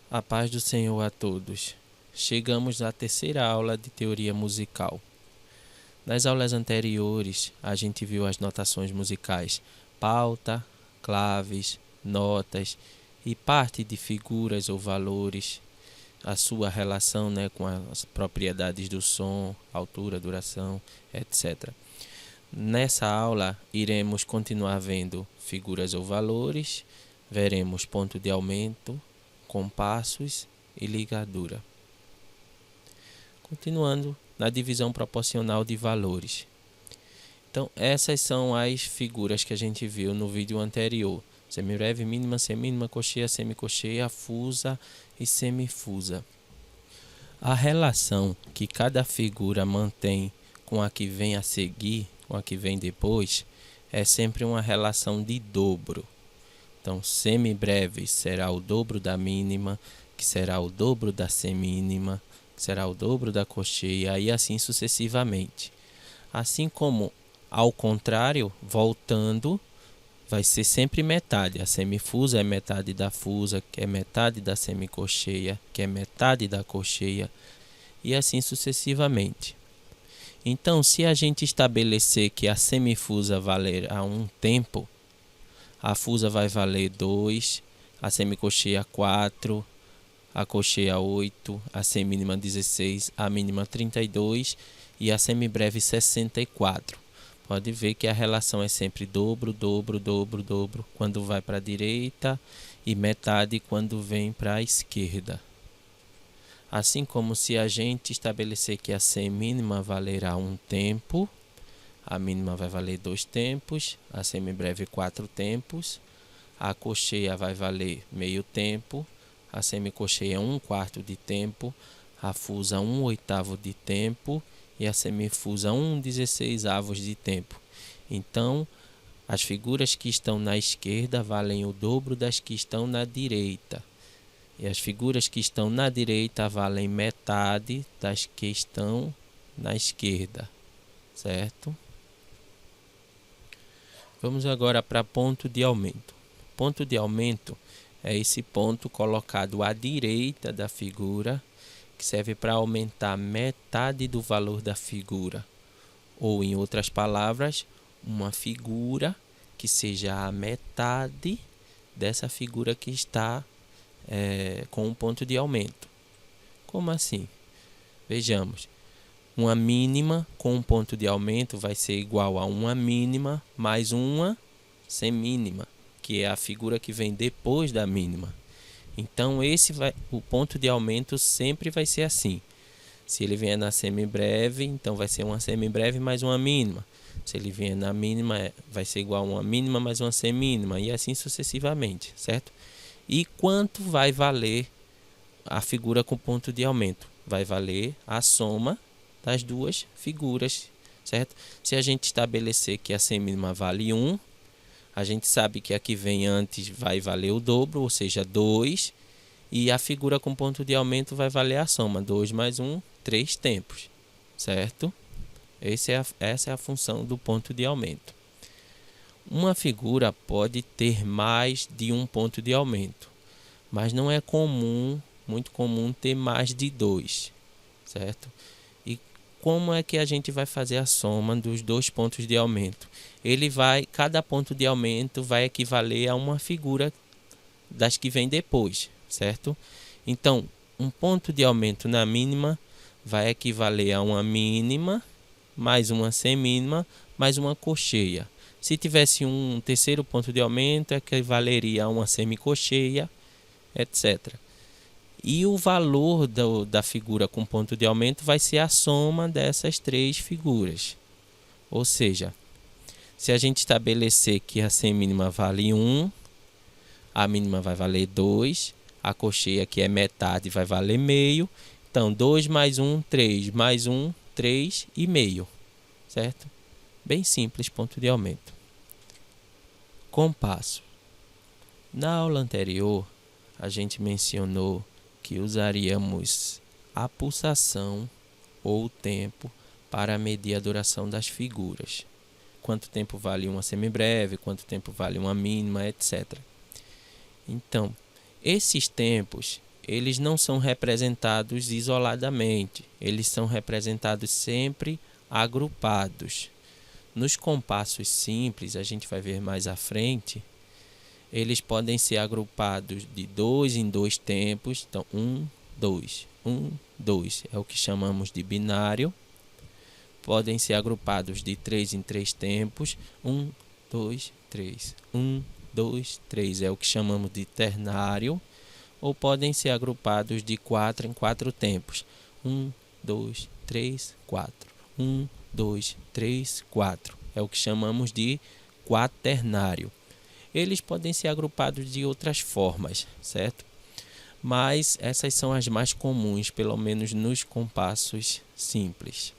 A paz do Senhor a todos. Chegamos à terceira aula de teoria musical. Nas aulas anteriores, a gente viu as notações musicais pauta, claves, notas e parte de figuras ou valores, a sua relação com as propriedades do som, altura, duração, etc. Nessa aula, iremos continuar vendo figuras ou valores, veremos ponto de aumento, compassos e ligadura. Continuando na divisão proporcional de valores. Então, essas são as figuras que a gente viu no vídeo anterior. Semibreve, mínima, semínima, cocheia, semicocheia, fusa e semifusa. A relação que cada figura mantém com a que vem a seguir, com a que vem depois, é sempre uma relação de dobro. Então, semibreve será o dobro da mínima, que será o dobro da semínima, que será o dobro da cocheia, e assim sucessivamente. Assim como, ao contrário, voltando, vai ser sempre metade. A semifusa é metade da fusa, que é metade da semicocheia, que é metade da cocheia, e assim sucessivamente. Então, se a gente estabelecer que a semifusa valerá um tempo, a fusa vai valer 2, a semicocheia 4, a cocheia 8, a semínima 16, a mínima 32 e a semibreve 64. Pode ver que a relação é sempre dobro, dobro, dobro, dobro quando vai para a direita e metade quando vem para a esquerda. Assim como se a gente estabelecer que a semínima valerá um tempo, a mínima vai valer 2 tempos, a semibreve 4 tempos, a cocheia vai valer meio tempo, a semicocheia 1/4 de tempo, a fusa 1/8 de tempo e a semifusa 1/16 de tempo. Então, as figuras que estão na esquerda valem o dobro das que estão na direita. E as figuras que estão na direita valem metade das que estão na esquerda, certo? Vamos agora para ponto de aumento. Ponto de aumento é esse ponto colocado à direita da figura, que serve para aumentar metade do valor da figura. Ou, em outras palavras, uma figura que seja a metade dessa figura que está com um ponto de aumento. Como assim? Vejamos. Uma mínima com um ponto de aumento vai ser igual a uma mínima mais uma semínima, que é a figura que vem depois da mínima. Então, o ponto de aumento sempre vai ser assim. Se ele vier na semibreve, então vai ser uma semibreve mais uma mínima. Se ele vier na mínima, vai ser igual a uma mínima mais uma semínima, e assim sucessivamente, certo? E quanto vai valer a figura com ponto de aumento? Vai valer a soma das duas figuras, certo? Se a gente estabelecer que a semínima vale 1, a gente sabe que a que vem antes vai valer o dobro, ou seja, 2, e a figura com ponto de aumento vai valer a soma, 2 mais 1, 3 tempos, certo? Essa é a função do ponto de aumento. Uma figura pode ter mais de um ponto de aumento, mas não é muito comum ter mais de 2, certo? E como é que a gente vai fazer a soma dos dois pontos de aumento? Cada ponto de aumento vai equivaler a uma figura das que vem depois, certo? Então, um ponto de aumento na mínima vai equivaler a uma mínima mais uma semínima mais uma cocheia. Se tivesse um terceiro ponto de aumento, equivaleria a uma semicocheia, etc. E o valor da figura com ponto de aumento vai ser a soma dessas três figuras. Ou seja, se a gente estabelecer que a semínima vale 1, a mínima vai valer 2, a cocheia, que é metade, vai valer meio. Então, 2 mais 1, 3, mais 1, 3 e meio, certo? Bem simples, ponto de aumento. Compasso. Na aula anterior, a gente mencionou que usaríamos a pulsação ou o tempo para medir a duração das figuras. Quanto tempo vale uma semibreve, quanto tempo vale uma mínima, etc. Então, esses tempos eles não são representados isoladamente, eles são representados sempre agrupados. Nos compassos simples, a gente vai ver mais à frente, eles podem ser agrupados de 2 em 2 tempos. Então, 1, 2, 1, 2 é o que chamamos de binário. Podem ser agrupados de 3 em 3 tempos. 1, 2, 3, 1, 2, 3 é o que chamamos de ternário. Ou podem ser agrupados de 4 em 4 tempos. 1, 2, 3, 4. 1, 2, 3, 4. É o que chamamos de quaternário. Eles podem ser agrupados de outras formas, certo? Mas essas são as mais comuns, pelo menos nos compassos simples.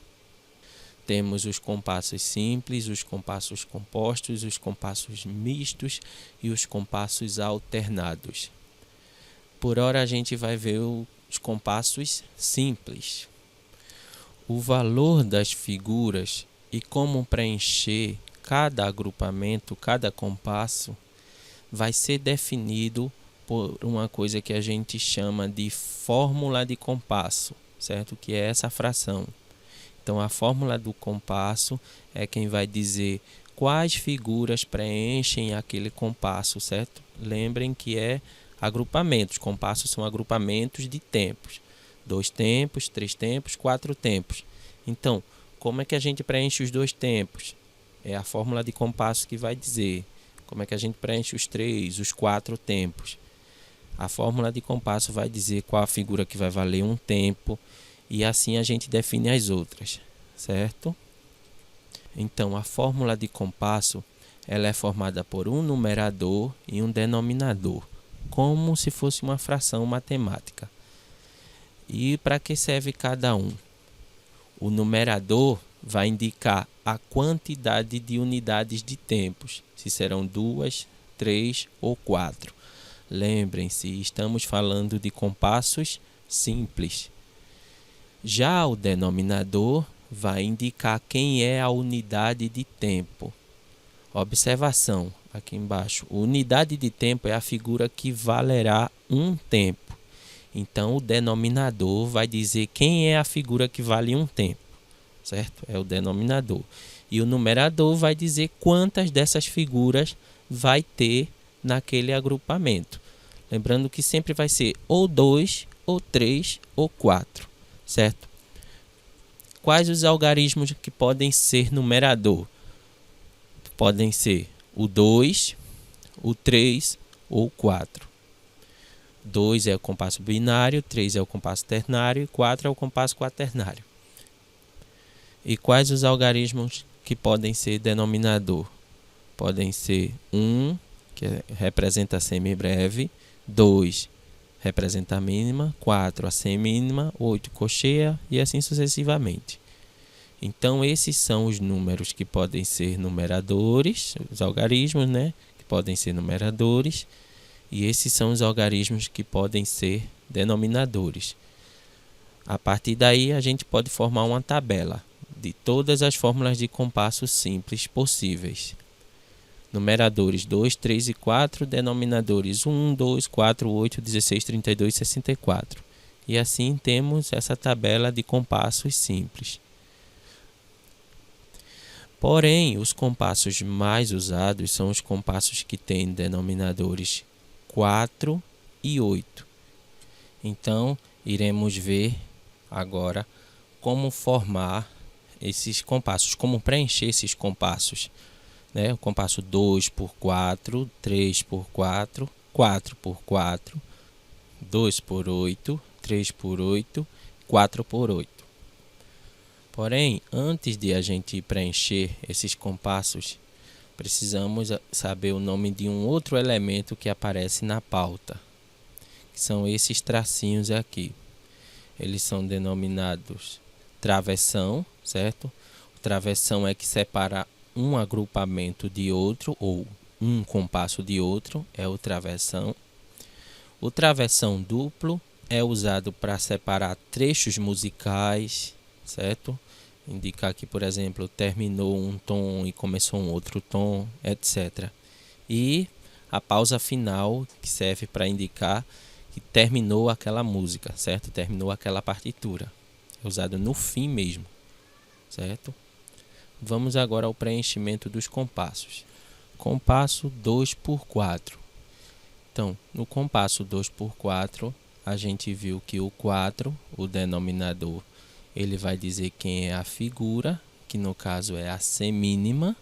Temos os compassos simples, os compassos compostos, os compassos mistos e os compassos alternados. Por hora a gente vai ver os compassos simples. O valor das figuras e como preencher cada agrupamento, cada compasso, vai ser definido por uma coisa que a gente chama de fórmula de compasso, certo? Que é essa fração. Então, a fórmula do compasso é quem vai dizer quais figuras preenchem aquele compasso, certo? Lembrem que é agrupamentos. Compassos são agrupamentos de tempos. 2 tempos, 3 tempos, 4 tempos. Então, como é que a gente preenche os 2 tempos? É a fórmula de compasso que vai dizer como é que a gente preenche os 3, os 4 tempos. A fórmula de compasso vai dizer qual a figura que vai valer um tempo e assim a gente define as outras, certo? Então, a fórmula de compasso ela é formada por um numerador e um denominador, como se fosse uma fração matemática. E para que serve cada um? O numerador vai indicar a quantidade de unidades de tempos, se serão 2, 3 ou 4. Lembrem-se, estamos falando de compassos simples. Já o denominador vai indicar quem é a unidade de tempo. Observação, aqui embaixo, unidade de tempo é a figura que valerá um tempo. Então, o denominador vai dizer quem é a figura que vale um tempo, certo? É o denominador. E o numerador vai dizer quantas dessas figuras vai ter naquele agrupamento. Lembrando que sempre vai ser ou 2, ou 3, ou 4, certo? Quais os algarismos que podem ser numerador? Podem ser o 2, o 3 ou o 4. 2 é o compasso binário, 3 é o compasso ternário e 4 é o compasso quaternário. E quais os algarismos que podem ser denominador? Podem ser 1, que representa a semibreve, 2 representa a mínima, 4 a semínima, 8 cocheia e assim sucessivamente. Então, esses são os números que podem ser numeradores, os algarismos, né? Que podem ser numeradores. E esses são os algarismos que podem ser denominadores. A partir daí, a gente pode formar uma tabela de todas as fórmulas de compasso simples possíveis. Numeradores 2, 3 e 4, denominadores 1, 2, 4, 8, 16, 32 e 64. E assim temos essa tabela de compassos simples. Porém, os compassos mais usados são os compassos que têm denominadores 4 e 8. Então, iremos ver agora como formar esses compassos, como preencher esses compassos. O compasso 2 por 4, 3 por 4, 4 por 4, 2 por 8, 3 por 8, 4 por 8. Porém, antes de a gente preencher esses compassos, precisamos saber o nome de um outro elemento que aparece na pauta, que são esses tracinhos aqui. Eles são denominados travessão, certo? O travessão é que separa um agrupamento de outro, ou um compasso de outro, é o travessão. O travessão duplo é usado para separar trechos musicais, certo? Indicar que, por exemplo, terminou um tom e começou um outro tom, etc. E a pausa final, que serve para indicar que que terminou aquela música, certo? Terminou aquela partitura. É usado no fim mesmo, certo? Vamos agora ao preenchimento dos compassos. Compasso 2/4. Então, no compasso 2/4, a gente viu que o 4, o denominador, ele vai dizer quem é a figura, que no caso é a semínima,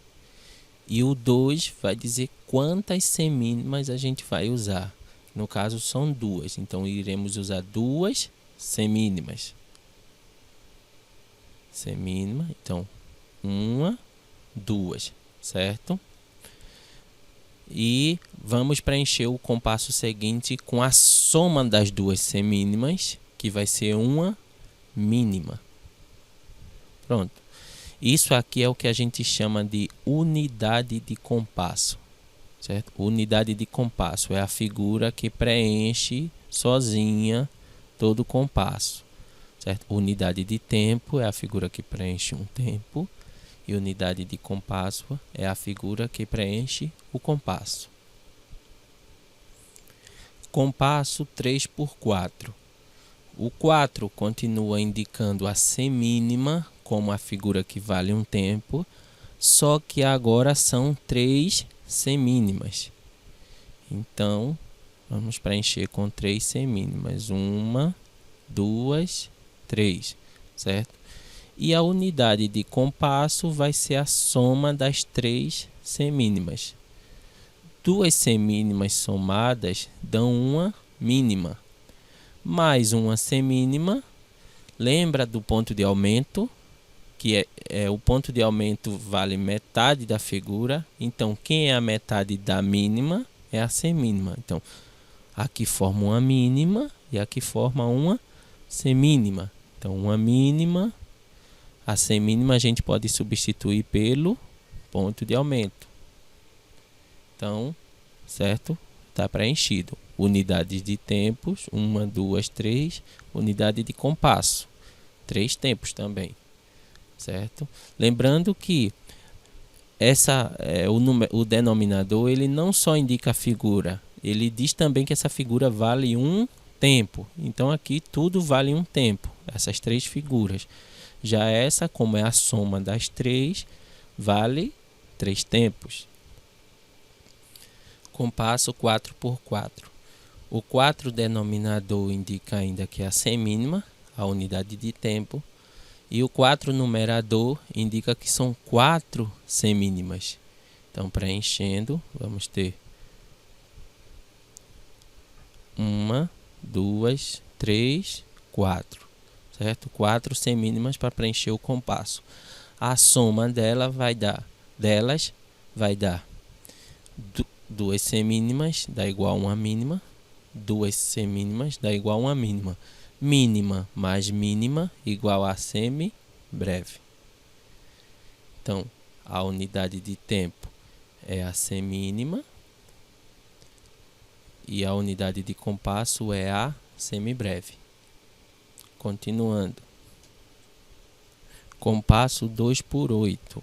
e o 2 vai dizer quantas semínimas a gente vai usar. No caso são duas, então iremos usar duas semínimas. Semínima, então uma, duas, certo? E vamos preencher o compasso seguinte com a soma das duas semínimas, que vai ser uma mínima. Pronto. Isso aqui é o que a gente chama de unidade de compasso, certo? Unidade de compasso é a figura que preenche sozinha todo o compasso, certo? Unidade de tempo é a figura que preenche um tempo. E unidade de compasso é a figura que preenche o compasso. Compasso 3/4. O 4 continua indicando a semínima como a figura que vale um tempo, só que agora são 3 semínimas. Então, vamos preencher com 3 semínimas. 1, 2, 3, certo? E a unidade de compasso vai ser a soma das 3 semínimas. 2 semínimas somadas dão uma mínima. Mais uma semínima, lembra do ponto de aumento, que o ponto de aumento vale metade da figura. Então, quem é a metade da mínima é a semínima. Então, aqui forma uma mínima e aqui forma uma semínima. Então, uma mínima. A semínima a gente pode substituir pelo ponto de aumento. Então, certo? Está preenchido. Unidades de tempos, 1, 2, 3. Unidade de compasso, 3 tempos também, certo? Lembrando que o denominador ele não só indica a figura, ele diz também que essa figura vale um tempo. Então, aqui tudo vale um tempo, essas 3 figuras. Já essa, como é a soma das 3, vale 3 tempos. Compasso 4/4. O 4 denominador indica ainda que é a semínima, a unidade de tempo. E o 4 numerador indica que são 4 semínimas. Então, preenchendo, vamos ter 1, 2, 3, 4. Certo? 4 semínimas para preencher o compasso. A soma delas vai dar 2 semínimas, dá igual a uma mínima. 2 semínimas dá igual a uma mínima. Mínima mais mínima igual a semibreve. Então, a unidade de tempo é a semínima e a unidade de compasso é a semibreve. Continuando. Compasso 2/8.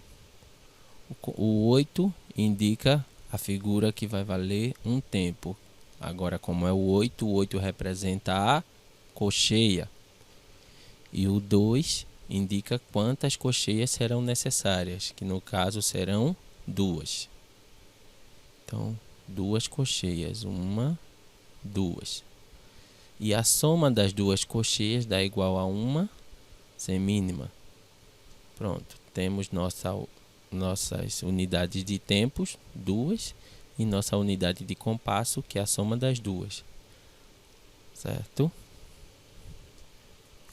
O 8 indica a figura que vai valer um tempo. Agora, como é o 8 representa a cocheia. E o 2 indica quantas cocheias serão necessárias, que no caso serão 2. Então, 2 cocheias. 1, 2. E a soma das 2 cocheias dá igual a uma semínima. Pronto, temos nossas unidades de tempos, 2, e nossa unidade de compasso, que é a soma das 2. Certo?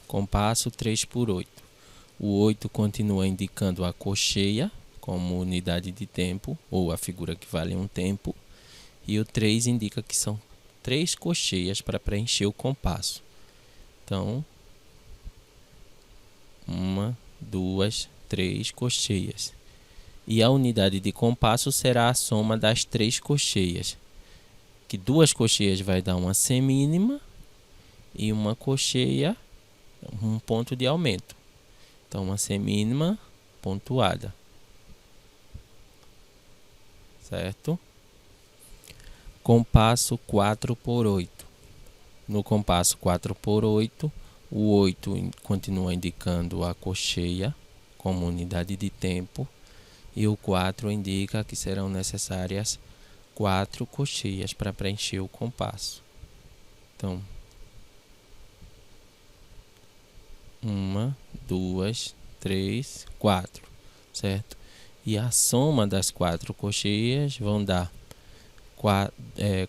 Compasso 3/8. O 8 continua indicando a cocheia como unidade de tempo, ou a figura que vale um tempo. E o 3 indica que são 3 cocheias para preencher o compasso. Então, 1, 2, 3 cocheias. E a unidade de compasso será a soma das 3 cocheias. Que 2 cocheias vai dar uma semínima e uma cocheia, um ponto de aumento. Então, uma semínima pontuada. Certo? Compasso 4/8. no compasso 4/8, o 8 continua indicando a cocheia como unidade de tempo e o 4 indica que serão necessárias 4 cocheias para preencher o compasso. Então, 1, 2, 3, 4, certo? E a soma das 4 cocheias vão dar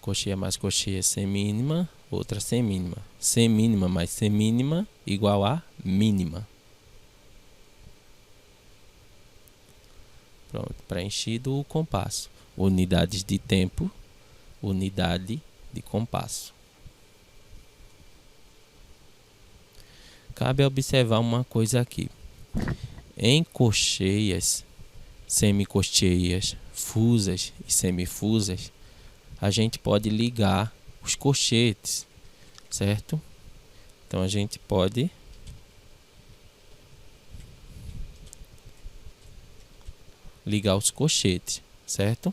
cocheia mais cocheia semínima, outra semínima. Semínima mais semínima igual a mínima. Pronto, preenchido o compasso. Unidades de tempo, unidade de compasso. Cabe observar uma coisa aqui. Em cocheias, semicocheias, fusas e semifusas, a gente pode ligar os colchetes, certo? Então a gente pode ligar os colchetes, certo?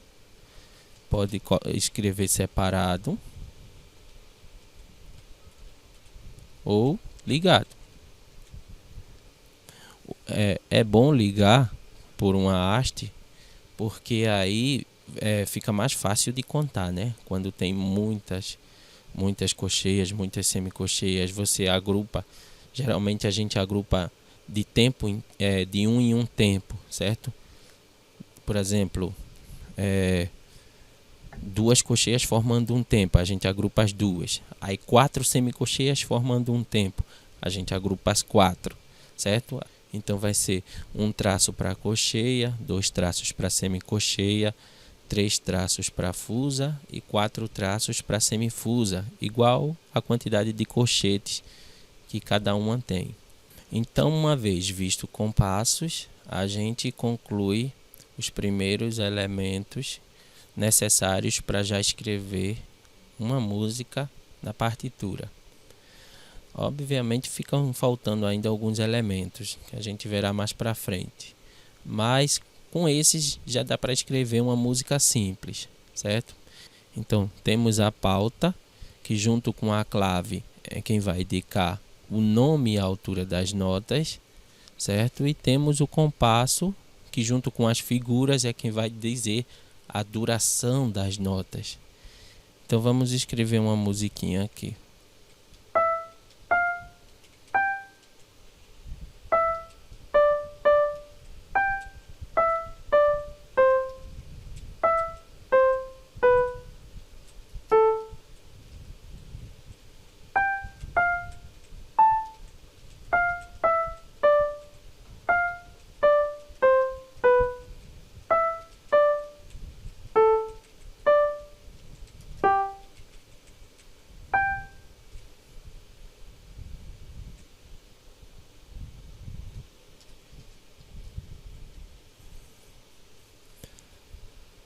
Pode escrever separado ou ligado. É bom ligar por uma haste, porque aí fica mais fácil de contar, né? Quando tem muitas cocheias, muitas semicocheias, você agrupa. Geralmente a gente agrupa de tempo, de um em um tempo, certo? Por exemplo, 2 cocheias formando um tempo, a gente agrupa as 2. Aí 4 semicocheias formando um tempo, a gente agrupa as 4, certo? Então vai ser um traço para cocheia, 2 traços para semicocheia, 3 traços para fusa e 4 traços para semifusa, igual a quantidade de colchetes que cada uma tem. Então, uma vez visto compassos, a gente conclui os primeiros elementos necessários para já escrever uma música na partitura. Obviamente ficam faltando ainda alguns elementos que a gente verá mais para frente, mas com esses já dá para escrever uma música simples, certo? Então temos a pauta, que junto com a clave é quem vai indicar o nome e a altura das notas, certo? E temos o compasso, que junto com as figuras é quem vai dizer a duração das notas. Então vamos escrever uma musiquinha aqui.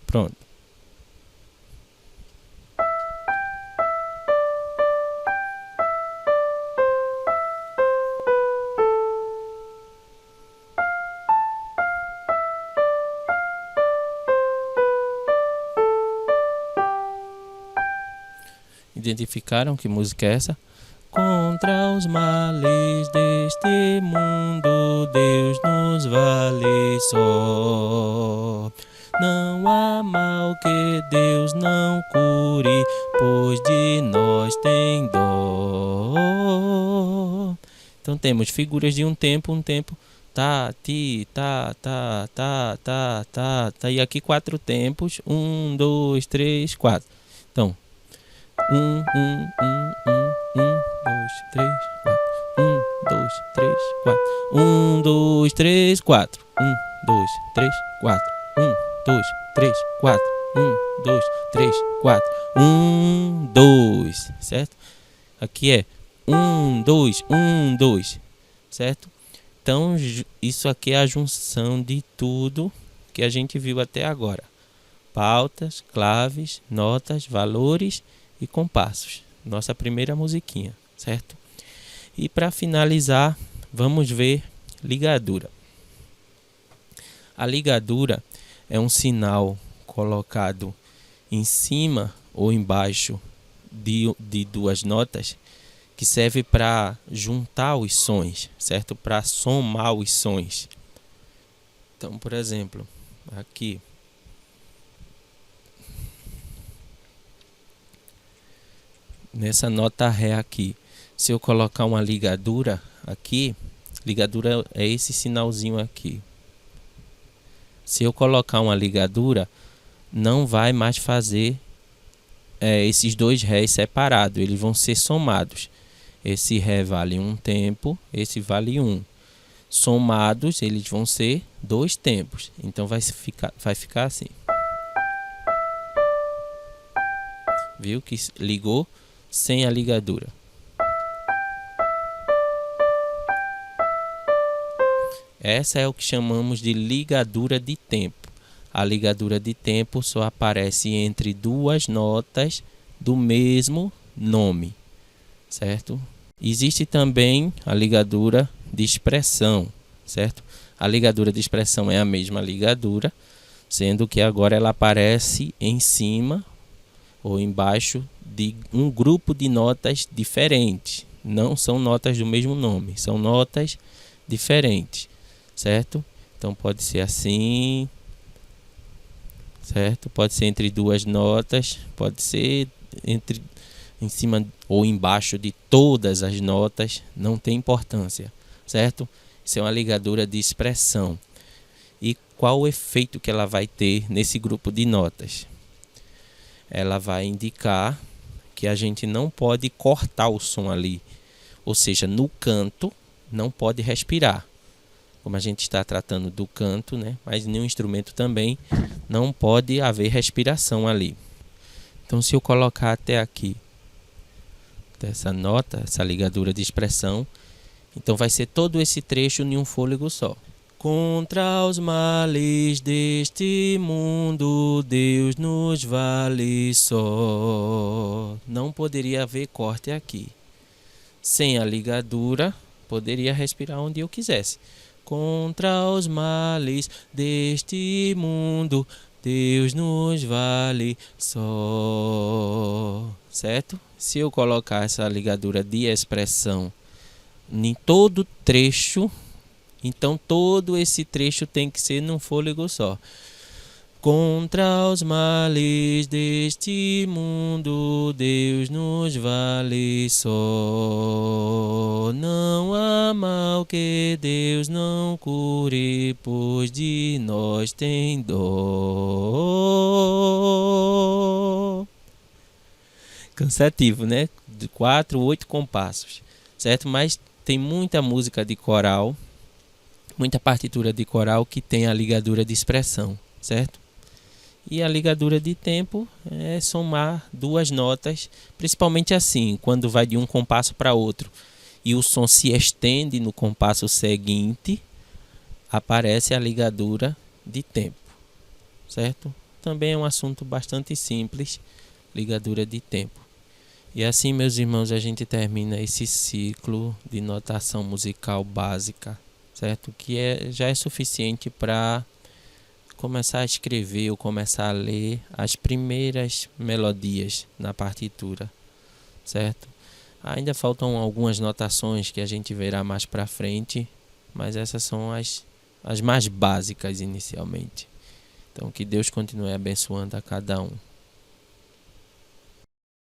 Pronto. Identificaram que música é essa? Contra os males deste mundo, Deus nos vale só. Não há mal que Deus não cure, pois de nós tem dó. Então temos figuras de um tempo, tá, ti, tá, tá. E aqui 4 tempos, 1, 2, 3, 4. Então, 1, 2, 3, 4. 1, 2, 3, 4. 1, 2, 3, 4. 1, 2, 3, 4. 1, 2, 3, 4. 1, 2, 3, 4. 1, 2, certo? Aqui é 1, 2, 1, 2, certo? Então, isso aqui é a junção de tudo que a gente viu até agora. Pautas, claves, notas, valores e compassos. Nossa primeira musiquinha, certo? E para finalizar, vamos ver ligadura. A ligadura é um sinal colocado em cima ou embaixo de duas notas que serve para juntar os sons, certo? Para somar os sons. Então, por exemplo, aqui nessa nota Ré aqui, se eu colocar uma ligadura aqui, ligadura é esse sinalzinho aqui. Se eu colocar uma ligadura, não vai mais fazer esses dois Rés separados, eles vão ser somados. Esse Ré vale um tempo, esse vale um. Somados, eles vão ser dois tempos. Então vai ficar assim. Viu que ligou sem a ligadura. Essa é o que chamamos de ligadura de tempo. A ligadura de tempo só aparece entre duas notas do mesmo nome, certo? Existe também a ligadura de expressão, certo? A ligadura de expressão é a mesma ligadura, sendo que agora ela aparece em cima ou embaixo de um grupo de notas diferentes. Não são notas do mesmo nome, são notas diferentes, certo? Então pode ser assim, certo? Pode ser entre duas notas, pode ser em cima ou embaixo de todas as notas, não tem importância, certo? Isso é uma ligadura de expressão. E qual o efeito que ela vai ter nesse grupo de notas? Ela vai indicar que a gente não pode cortar o som ali, ou seja, no canto não pode respirar. Como a gente está tratando do canto, né? Mas nenhum instrumento também não pode haver respiração ali. Então, se eu colocar até aqui essa nota, essa ligadura de expressão, então vai ser todo esse trecho em um fôlego só. Contra os males deste mundo, Deus nos vale só. Não poderia haver corte aqui. Sem a ligadura, poderia respirar onde eu quisesse. Contra os males deste mundo, Deus nos vale só. Certo? Se eu colocar essa ligadura de expressão em todo trecho, então todo esse trecho tem que ser num fôlego só. Contra os males deste mundo, Deus nos vale só. Não há mal que Deus não cure, pois de nós tem dó. Cansativo, né? De 4, 8 compassos, certo? Mas tem muita música de coral, muita partitura de coral que tem a ligadura de expressão, certo? E a ligadura de tempo é somar duas notas, principalmente assim, quando vai de um compasso para outro e o som se estende no compasso seguinte, aparece a ligadura de tempo, certo? Também é um assunto bastante simples, ligadura de tempo. E assim, meus irmãos, a gente termina esse ciclo de notação musical básica, certo? Que já é suficiente para começar a escrever ou começar a ler as primeiras melodias na partitura, certo? Ainda faltam algumas notações que a gente verá mais para frente, mas essas são as mais básicas inicialmente. Então, que Deus continue abençoando a cada um.